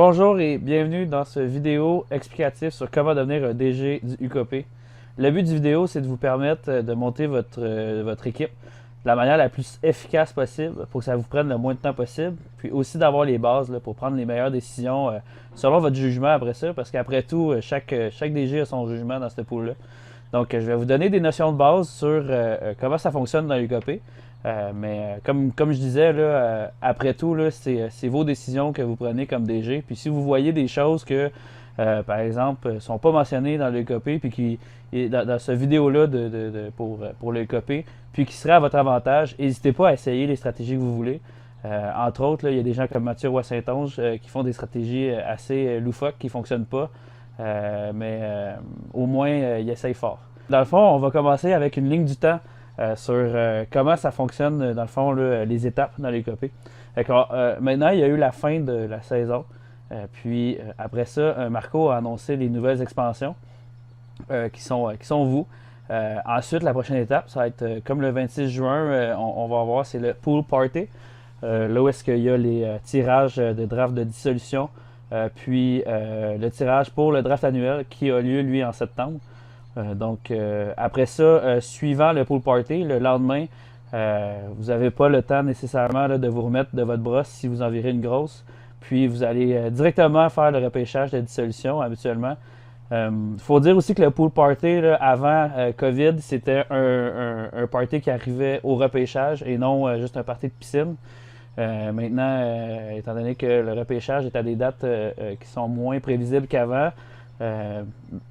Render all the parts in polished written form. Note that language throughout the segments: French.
Bonjour et bienvenue dans cette vidéo explicative sur comment devenir un DG du UKP. Le but du vidéo, c'est de vous permettre de monter votre équipe de la manière la plus efficace possible pour que ça vous prenne le moins de temps possible, puis aussi d'avoir les bases là, pour prendre les meilleures décisions selon votre jugement après ça, parce qu'après tout, chaque DG a son jugement dans ce pool-là. Donc, je vais vous donner des notions de base sur comment ça fonctionne dans l'UKP. Comme je disais, là, après tout, c'est vos décisions que vous prenez comme DG. Puis si vous voyez des choses que, par exemple, ne sont pas mentionnées dans l'UKP, puis dans ce vidéo-là pour l'UKP, puis qui seraient à votre avantage, n'hésitez pas à essayer les stratégies que vous voulez. Entre autres, il y a des gens comme Mathieu Roy-Saint-Onge qui font des stratégies assez loufoques qui ne fonctionnent pas. Au moins, il essaye fort. Dans le fond, on va commencer avec une ligne du temps sur comment ça fonctionne, dans le fond, là, les étapes dans les copies. Maintenant, il y a eu la fin de la saison. Puis après ça, Marco a annoncé les nouvelles expansions qui sont vous. Ensuite, la prochaine étape, ça va être comme le 26 juin, on va voir, c'est le Pool Party. Là où est-ce qu'il y a les tirages de draft de dissolution, puis le tirage pour le draft annuel qui a lieu, lui, en septembre. Après ça, suivant le pool party, le lendemain, vous n'avez pas le temps nécessairement là, de vous remettre de votre brosse si vous en virez une grosse. Puis vous allez directement faire le repêchage de dissolution habituellement. Faut dire aussi que le pool party, là, avant COVID, c'était un party qui arrivait au repêchage et non juste un party de piscine. Maintenant, étant donné que le repêchage est à des dates qui sont moins prévisibles qu'avant,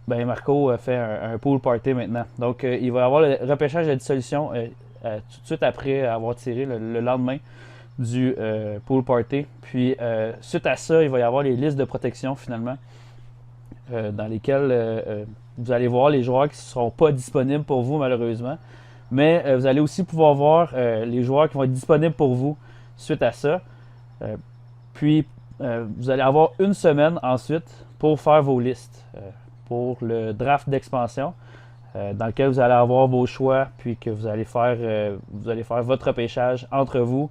Marco fait un pool party maintenant. Donc, il va y avoir le repêchage de dissolution tout de suite après avoir tiré le lendemain du pool party. Puis, suite à ça, il va y avoir les listes de protection finalement, dans lesquelles vous allez voir les joueurs qui ne seront pas disponibles pour vous malheureusement. Mais vous allez aussi pouvoir voir les joueurs qui vont être disponibles pour vous suite à ça. Puis, vous allez avoir une semaine ensuite pour faire vos listes pour le draft d'expansion dans lequel vous allez avoir vos choix puis que vous allez faire votre repêchage entre vous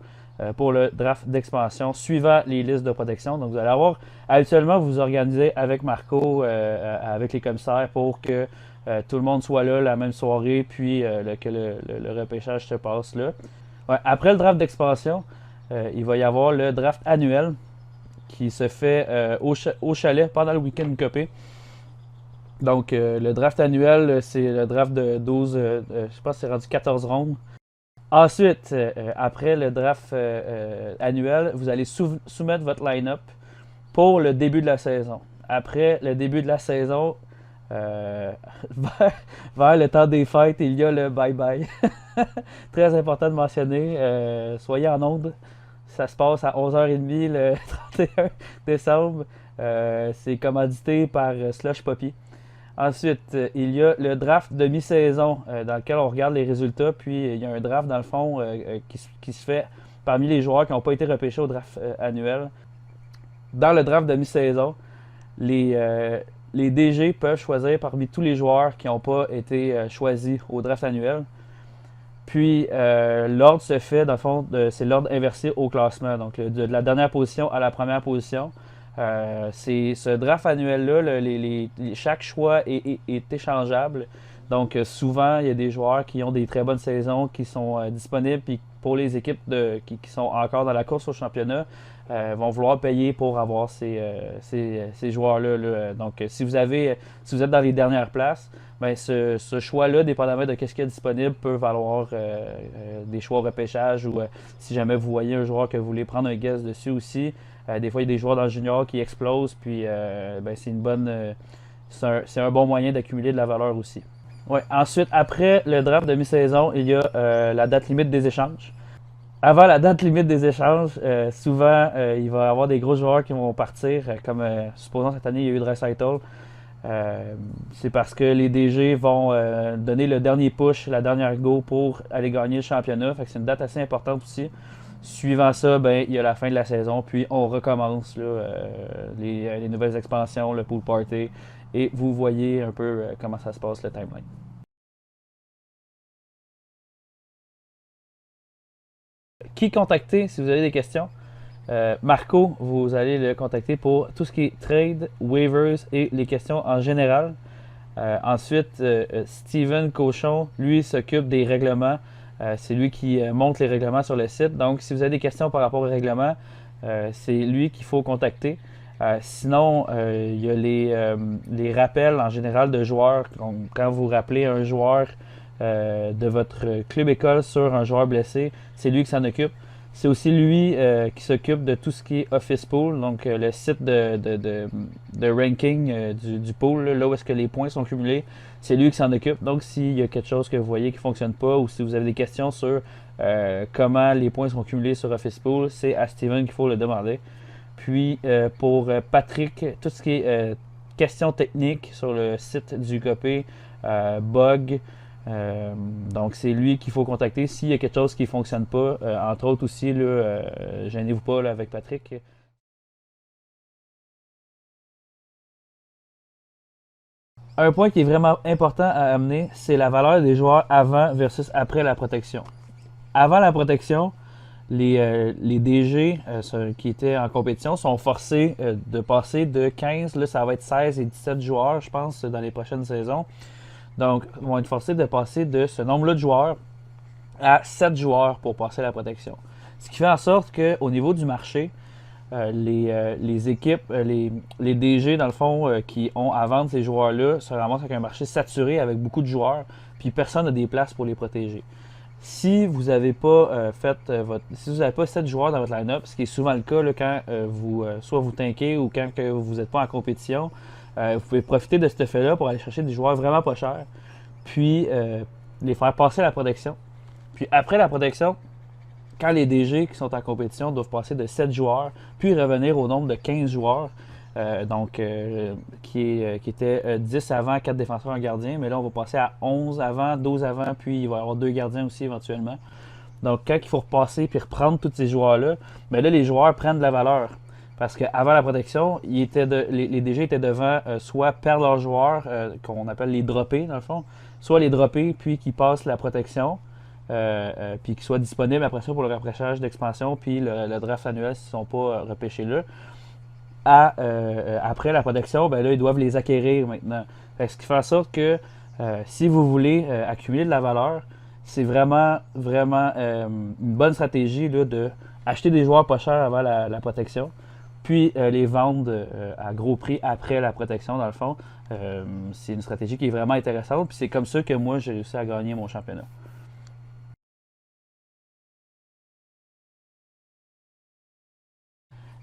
pour le draft d'expansion suivant les listes de protection. Donc, vous allez avoir habituellement vous organisez avec Marco, avec les commissaires pour que tout le monde soit là la même soirée puis que le repêchage se passe là. Ouais, après le draft d'expansion, il va y avoir le draft annuel qui se fait au chalet pendant le week-end copé. Donc, le draft annuel, c'est le draft de 12, je pense que c'est rendu 14 rondes. Ensuite, après le draft annuel, vous allez soumettre votre line-up pour le début de la saison. Après le début de la saison, euh, vers le temps des fêtes, il y a le bye-bye. Très important de mentionner. Soyez en onde. Ça se passe à 11h30 le 31 décembre. C'est commandité par Slush Poppy. Ensuite, il y a le draft de mi-saison dans lequel on regarde les résultats. Puis il y a un draft dans le fond qui se fait parmi les joueurs qui n'ont pas été repêchés au draft annuel. Dans le draft de mi-saison, les DG peuvent choisir parmi tous les joueurs qui n'ont pas été choisis au draft annuel. Puis l'ordre se fait, dans le fond, c'est l'ordre inversé au classement. Donc de la dernière position à la première position. C'est ce draft annuel-là, chaque choix est échangeable. Donc souvent, il y a des joueurs qui ont des très bonnes saisons qui sont disponibles. Puis pour les équipes qui sont encore dans la course au championnat, vont vouloir payer pour avoir ces joueurs-là. Là. Donc si vous êtes dans les dernières places, ben ce choix-là, dépendamment de ce qu'il y a disponible, peut valoir des choix au repêchage ou si jamais vous voyez un joueur que vous voulez prendre un guess dessus aussi. Des fois, il y a des joueurs dans le junior qui explosent, puis c'est un bon moyen d'accumuler de la valeur aussi. Ouais. Ensuite, après le draft de mi-saison, il y a la date limite des échanges. Avant la date limite des échanges, souvent, il va y avoir des gros joueurs qui vont partir, comme supposons cette année, il y a eu Draisaitl. C'est parce que les DG vont donner le dernier push, la dernière go pour aller gagner le championnat. Fait que c'est une date assez importante aussi. Suivant ça, il y a la fin de la saison, puis on recommence là, les nouvelles expansions, le pool party, et vous voyez un peu comment ça se passe le timeline. Qui contacter si vous avez des questions? Marco, vous allez le contacter pour tout ce qui est trade, waivers et les questions en général. Ensuite, Steven Cochon, lui, s'occupe des règlements. C'est lui qui monte les règlements sur le site. Donc, si vous avez des questions par rapport aux règlements, c'est lui qu'il faut contacter. Sinon, il y a les rappels en général de joueurs. Donc, quand vous rappelez un joueur de votre club école sur un joueur blessé, c'est lui qui s'en occupe. C'est aussi lui qui s'occupe de tout ce qui est Office Pool, donc le site de ranking du pool, là où est-ce que les points sont cumulés. C'est lui qui s'en occupe. Donc, s'il y a quelque chose que vous voyez qui ne fonctionne pas ou si vous avez des questions sur comment les points sont cumulés sur Office Pool, c'est à Steven qu'il faut le demander. Puis, pour Patrick, tout ce qui est questions techniques sur le site du Copé, bug, donc c'est lui qu'il faut contacter s'il y a quelque chose qui ne fonctionne pas. Entre autres aussi, là, gênez-vous pas là, avec Patrick. Un point qui est vraiment important à amener, c'est la valeur des joueurs avant versus après la protection. Avant la protection, les DG qui étaient en compétition sont forcés de passer de 15, là ça va être 16 et 17 joueurs, je pense, dans les prochaines saisons. Donc, ils vont être forcés de passer de ce nombre-là de joueurs à 7 joueurs pour passer la protection. Ce qui fait en sorte qu'au niveau du marché, les équipes, les DG, dans le fond, qui ont à vendre ces joueurs-là, se ramassent avec un marché saturé avec beaucoup de joueurs, puis personne n'a des places pour les protéger. Si vous n'avez pas si vous n'avez pas 7 joueurs dans votre line-up, ce qui est souvent le cas là, quand soit vous tankez ou quand que vous n'êtes pas en compétition, vous pouvez profiter de cet effet-là pour aller chercher des joueurs vraiment pas chers, puis les faire passer la protection. Puis après la protection, quand les DG qui sont en compétition doivent passer de 7 joueurs, puis revenir au nombre de 15 joueurs, qui était 10 avant, 4 défenseurs, un gardien, mais là on va passer à 11 avant, 12 avant, puis il va y avoir 2 gardiens aussi éventuellement. Donc quand il faut repasser puis reprendre tous ces joueurs-là, mais là les joueurs prennent de la valeur. Parce qu'avant la protection, les DG étaient devant soit perdre leurs joueurs, qu'on appelle les droppés dans le fond, soit les dropper puis qu'ils passent la protection, puis qu'ils soient disponibles après ça pour le repêchage d'expansion puis le draft annuel s'ils ne sont pas repêchés là. Après la protection, ben là, ils doivent les acquérir maintenant. Ce qui fait en sorte que si vous voulez accumuler de la valeur, c'est vraiment, vraiment une bonne stratégie là, de acheter des joueurs pas chers avant la protection, puis les vendre à gros prix après la protection, dans le fond. C'est une stratégie qui est vraiment intéressante, puis c'est comme ça que moi, j'ai réussi à gagner mon championnat.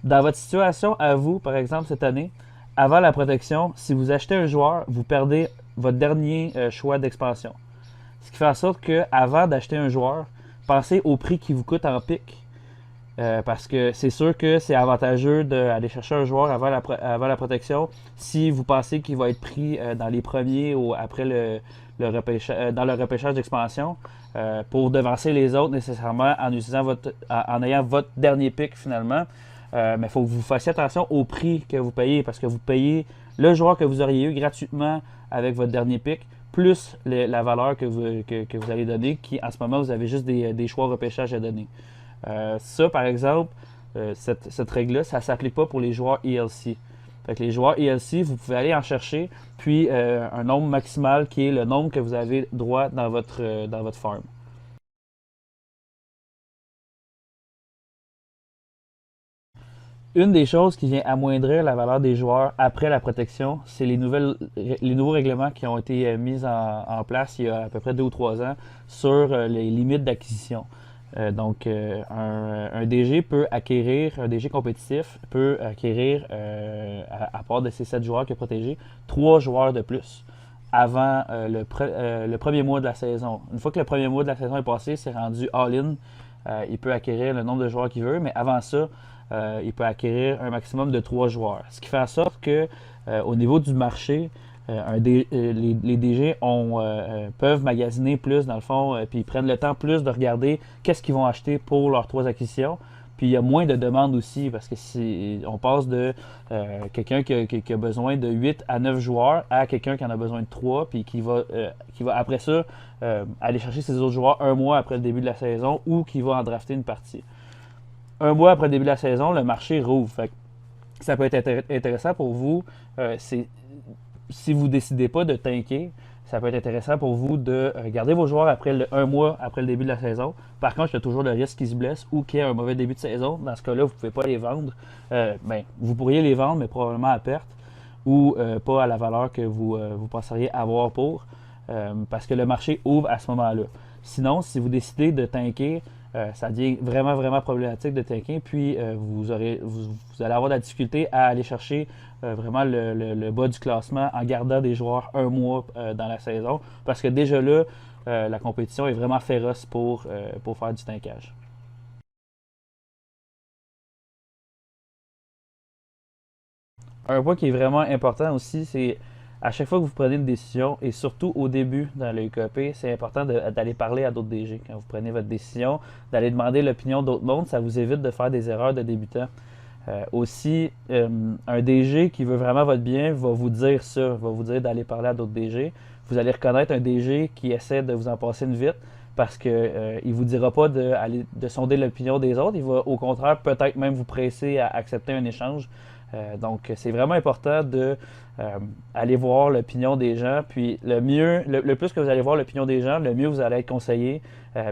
Dans votre situation à vous, par exemple, cette année, avant la protection, si vous achetez un joueur, vous perdez votre dernier choix d'expansion. Ce qui fait en sorte que avant d'acheter un joueur, pensez au prix qui vous coûte en pic. Parce que c'est sûr que c'est avantageux d'aller chercher un joueur avant la protection si vous pensez qu'il va être pris dans les premiers ou après dans le repêchage d'expansion pour devancer les autres nécessairement en ayant votre dernier pick finalement. Mais il faut que vous fassiez attention au prix que vous payez parce que vous payez le joueur que vous auriez eu gratuitement avec votre dernier pick plus la valeur que vous allez donner qui en ce moment vous avez juste des choix repêchage à donner. Ça, par exemple, cette règle-là, ça ne s'applique pas pour les joueurs ELC. Fait que les joueurs ELC, vous pouvez aller en chercher, puis un nombre maximal qui est le nombre que vous avez droit dans votre farm. Une des choses qui vient amoindrir la valeur des joueurs après la protection, c'est les nouveaux règlements qui ont été mis en place il y a à peu près 2 ou 3 ans sur les limites d'acquisition. Un DG un DG compétitif peut acquérir, à part de ces 7 joueurs qu'il a protégés, 3 joueurs de plus avant le premier mois de la saison. Une fois que le premier mois de la saison est passé, c'est rendu all-in. Il peut acquérir le nombre de joueurs qu'il veut, mais avant ça, il peut acquérir un maximum de 3 joueurs. Ce qui fait en sorte que au niveau du marché, les DG peuvent magasiner plus dans le fond, puis ils prennent le temps plus de regarder qu'est-ce qu'ils vont acheter pour leurs 3 acquisitions. Puis il y a moins de demandes aussi parce que si on passe de quelqu'un qui a besoin de 8 à 9 joueurs à quelqu'un qui en a besoin de 3 puis qui va après ça aller chercher ses autres joueurs un mois après le début de la saison ou qui va en drafter une partie. un mois après le début de la saison, le marché rouvre. Fait que ça peut être intéressant pour vous. Si vous ne décidez pas de tanker, ça peut être intéressant pour vous de garder vos joueurs un mois après le début de la saison. Par contre, il y a toujours le risque qu'ils se blessent ou qu'il y ait un mauvais début de saison. Dans ce cas-là, vous ne pouvez pas les vendre. Vous pourriez les vendre, mais probablement à perte ou pas à la valeur que vous penseriez avoir pour, parce que le marché ouvre à ce moment-là. Sinon, si vous décidez de tanker, ça devient vraiment, vraiment problématique de tanker, puis vous allez avoir de la difficulté à aller chercher vraiment le bas du classement en gardant des joueurs un mois dans la saison, parce que déjà là, la compétition est vraiment féroce pour faire du tankage. Un point qui est vraiment important aussi, c'est à chaque fois que vous prenez une décision, et surtout au début dans le UKP, c'est important d'aller parler à d'autres DG. Quand vous prenez votre décision, d'aller demander l'opinion d'autres mondes, ça vous évite de faire des erreurs de débutant. Aussi, un DG qui veut vraiment votre bien va vous dire ça, va vous dire d'aller parler à d'autres DG. Vous allez reconnaître un DG qui essaie de vous en passer une vite parce qu'il ne vous dira pas de sonder l'opinion des autres. Il va au contraire peut-être même vous presser à accepter un échange. Donc, c'est vraiment important de aller voir l'opinion des gens. Puis, le plus que vous allez voir l'opinion des gens, le mieux vous allez être conseillé.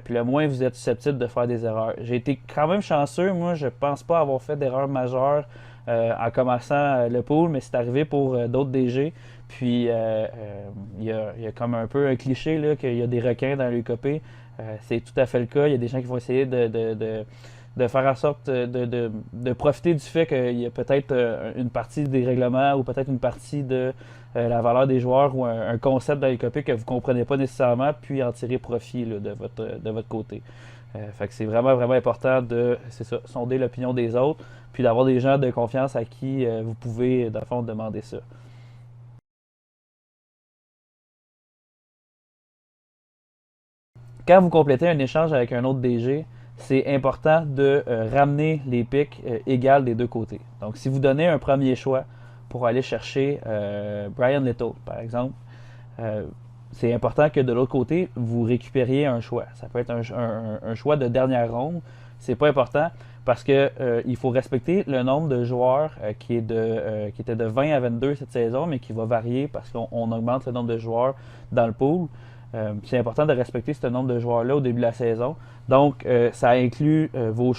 Puis, le moins vous êtes susceptible de faire des erreurs. J'ai été quand même chanceux. Moi, je pense pas avoir fait d'erreurs majeures en commençant le pool, mais c'est arrivé pour d'autres DG. Puis, il y a comme un peu un cliché là, qu'il y a des requins dans l'UKP. C'est tout à fait le cas. Il y a des gens qui vont essayer de faire en sorte de profiter du fait qu'il y a peut-être une partie des règlements ou peut-être une partie de la valeur des joueurs ou un concept dans les copies que vous ne comprenez pas nécessairement, puis en tirer profit là, de votre côté. Fait que c'est vraiment, vraiment important de, c'est ça, sonder l'opinion des autres, puis d'avoir des gens de confiance à qui vous pouvez, dans le fond, demander ça. Quand vous complétez un échange avec un autre DG, c'est important de ramener les pics égales des deux côtés. Donc, si vous donnez un premier choix pour aller chercher Brian Little, par exemple, euh, c'est important que de l'autre côté, vous récupériez un choix. Ça peut être un choix de dernière ronde. C'est pas important parce que il faut respecter le nombre de joueurs qui était de 20 à 22 cette saison, mais qui va varier parce qu'on augmente le nombre de joueurs dans le pool. C'est important de respecter ce nombre de joueurs-là au début de la saison. Donc, ça inclut vos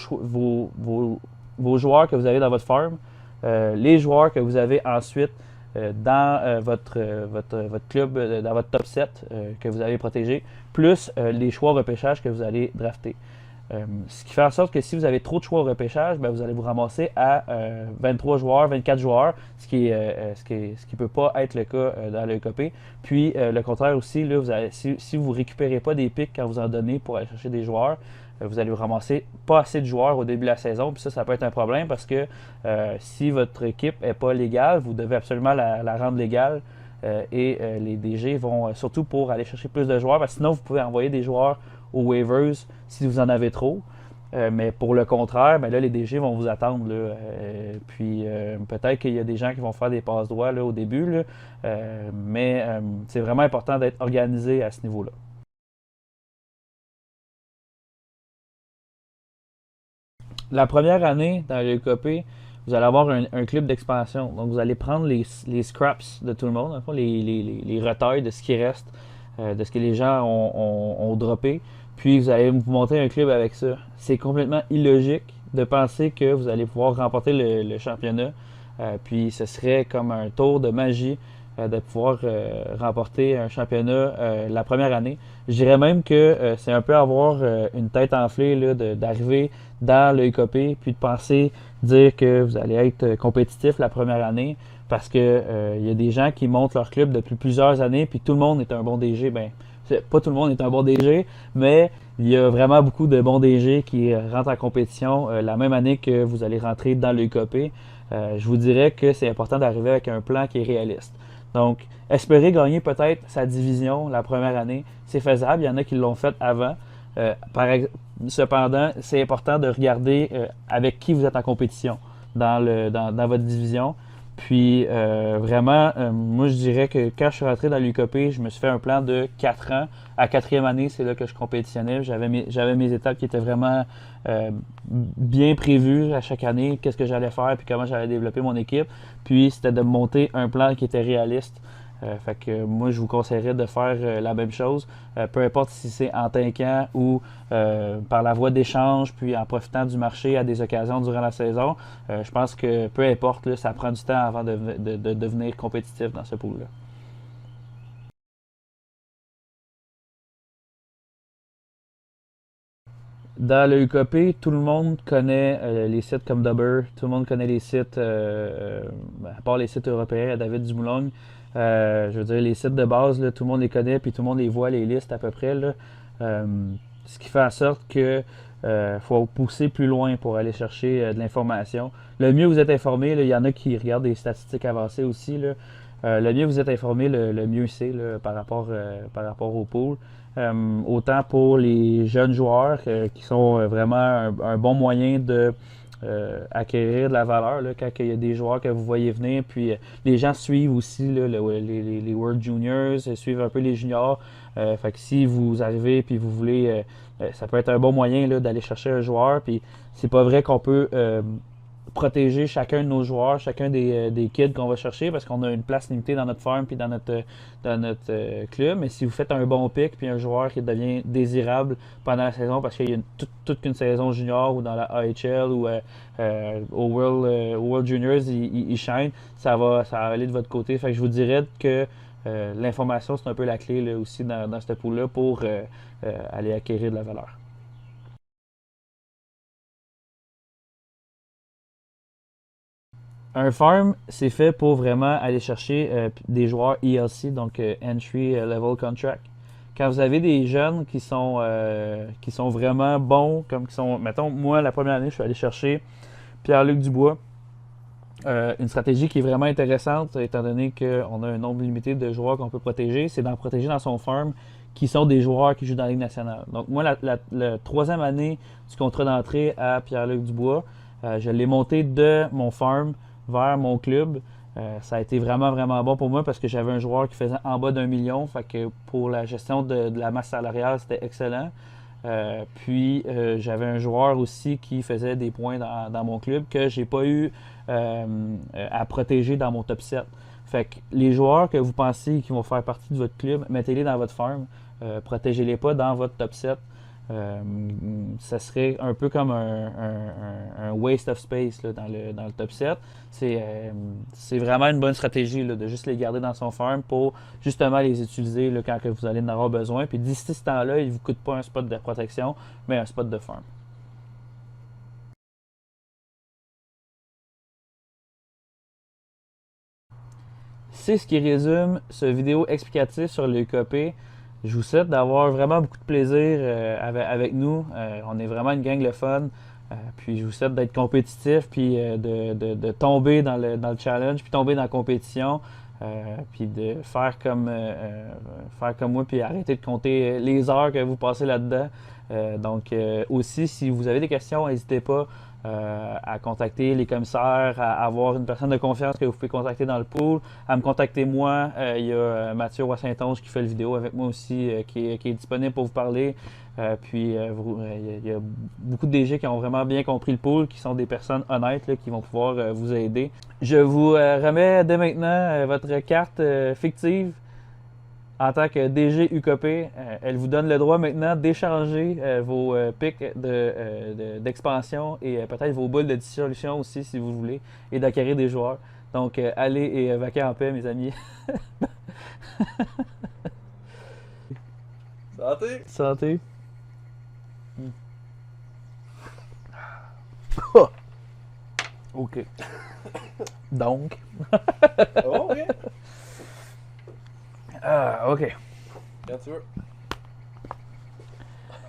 joueurs que vous avez dans votre farm, les joueurs que vous avez ensuite dans votre club, dans votre top 7 que vous avez protégé, plus les choix au repêchage que vous allez drafter. Ce qui fait en sorte que si vous avez trop de choix au repêchage, ben, vous allez vous ramasser à 23 joueurs, 24 joueurs, ce qui peut pas être le cas dans le copé. Puis le contraire aussi, là, si vous ne récupérez pas des pics quand vous en donnez pour aller chercher des joueurs, vous allez vous ramasser pas assez de joueurs au début de la saison. Puis ça peut être un problème parce que si votre équipe n'est pas légale, vous devez absolument la rendre légale. Les DG vont surtout pour aller chercher plus de joueurs, parce que sinon vous pouvez envoyer des joueurs aux waivers si vous en avez trop. Mais pour le contraire, ben là, les DG vont vous attendre. Là, puis peut-être qu'il y a des gens qui vont faire des passes droits là, au début, là, mais c'est vraiment important d'être organisé à ce niveau-là. La première année dans le copé, vous allez avoir un club d'expansion. Donc vous allez prendre les scraps de tout le monde, les retails de ce qui reste, de ce que les gens ont droppé, puis vous allez vous monter un club avec ça. C'est complètement illogique de penser que vous allez pouvoir remporter le championnat, puis ce serait comme un tour de magie de pouvoir remporter un championnat la première année. Je dirais même que c'est un peu avoir une tête enflée là, d'arriver dans le UKP puis de penser dire que vous allez être compétitif la première année parce que il y a des gens qui montent leur club depuis plusieurs années puis tout le monde est un bon DG. Ben, pas tout le monde est un bon DG, mais il y a vraiment beaucoup de bons DG qui rentrent en compétition la même année que vous allez rentrer dans le UKP. Je vous dirais que c'est important d'arriver avec un plan qui est réaliste. Donc, espérer gagner peut-être sa division la première année, c'est faisable. Il y en a qui l'ont fait avant. Cependant, c'est important de regarder avec qui vous êtes en compétition dans votre division. Puis vraiment, moi je dirais que quand je suis rentré dans l'UQAP, je me suis fait un plan de 4 ans. À 4e année, c'est là que je compétitionnais. J'avais mes étapes qui étaient vraiment bien prévues à chaque année, qu'est-ce que j'allais faire, puis comment j'allais développer mon équipe. Puis c'était de monter un plan qui était réaliste. Fait que moi, je vous conseillerais de faire la même chose, peu importe si c'est en t'inquiétant ou par la voie d'échange, puis en profitant du marché à des occasions durant la saison. Je pense que peu importe, là, ça prend du temps avant de devenir compétitif dans ce pool-là. Dans le UKP, tout le monde connaît les sites comme Dubber, tout le monde connaît les sites, à part les sites européens à David Dumoulin. Je veux dire, les sites de base, là, tout le monde les connaît, puis tout le monde les voit, les listes à peu près. Là. Euh, Ce qui fait en sorte que faut pousser plus loin pour aller chercher de l'information. Le mieux vous êtes informé, là, il y en a qui regardent des statistiques avancées aussi. Là. Le mieux vous êtes informé, le mieux c'est là, par rapport au pool. Autant pour les jeunes joueurs qui sont vraiment un bon moyen de acquérir de la valeur là, quand il y a des joueurs que vous voyez venir. Puis les gens suivent aussi là, les World Juniors, suivent un peu les juniors. Fait que si vous arrivez puis vous voulez, ça peut être un bon moyen là, d'aller chercher un joueur. Puis c'est pas vrai qu'on peut protéger chacun de nos joueurs, chacun des kids qu'on va chercher parce qu'on a une place limitée dans notre farm puis dans notre club. Mais si vous faites un bon pick puis un joueur qui devient désirable pendant la saison parce qu'il y a toute une saison junior ou dans la AHL ou au World Juniors, il shine, ça va aller de votre côté. Fait que je vous dirais que l'information, c'est un peu la clé là, aussi dans ce pool-là pour aller acquérir de la valeur. Un farm, c'est fait pour vraiment aller chercher des joueurs ELC, donc Entry Level Contract. Quand vous avez des jeunes qui sont vraiment bons, comme qui sont, mettons, moi, la première année, je suis allé chercher Pierre-Luc Dubois. Une stratégie qui est vraiment intéressante, étant donné qu'on a un nombre limité de joueurs qu'on peut protéger, c'est d'en protéger dans son farm qui sont des joueurs qui jouent dans la Ligue nationale. Donc moi, la 3e année du contrat d'entrée à Pierre-Luc Dubois, je l'ai monté de mon farm vers mon club. Ça a été vraiment, vraiment bon pour moi parce que j'avais un joueur qui faisait en bas d'1 million. Fait que pour la gestion de la masse salariale, c'était excellent. J'avais un joueur aussi qui faisait des points dans mon club que j'ai pas eu à protéger dans mon top 7. Fait que les joueurs que vous pensez qui vont faire partie de votre club, mettez-les dans votre farm. Protégez-les pas dans votre top 7. Euh, Ça serait un peu comme un waste of space là, dans le top 7. C'est vraiment une bonne stratégie là, de juste les garder dans son farm pour justement les utiliser là, quand que vous allez en avoir besoin. Puis d'ici ce temps-là, il ne vous coûte pas un spot de protection, mais un spot de farm. C'est ce qui résume ce vidéo explicatif sur le UKP. Je vous souhaite d'avoir vraiment beaucoup de plaisir avec nous. On est vraiment une gang le fun. Puis je vous souhaite d'être compétitif, puis de tomber dans le challenge, puis tomber dans la compétition, puis de faire comme moi, puis arrêter de compter les heures que vous passez là-dedans. Aussi, si vous avez des questions, n'hésitez pas à contacter les commissaires, à avoir une personne de confiance que vous pouvez contacter dans le pool, à me contacter moi. Il y a Mathieu Roy-Saint-Onge qui fait le vidéo avec moi aussi, qui est disponible pour vous parler. Il y a beaucoup de DG qui ont vraiment bien compris le pool, qui sont des personnes honnêtes là, qui vont pouvoir vous aider. Je vous remets dès maintenant votre carte fictive en tant que DG UKP. Elle vous donne le droit maintenant d'échanger vos pics d'expansion et peut-être vos boules de dissolution aussi si vous voulez et d'acquérir des joueurs. Donc allez et vaquez en paix mes amis. Santé! Santé. OK. Donc. Oh, ok. OK. Quand tu veux.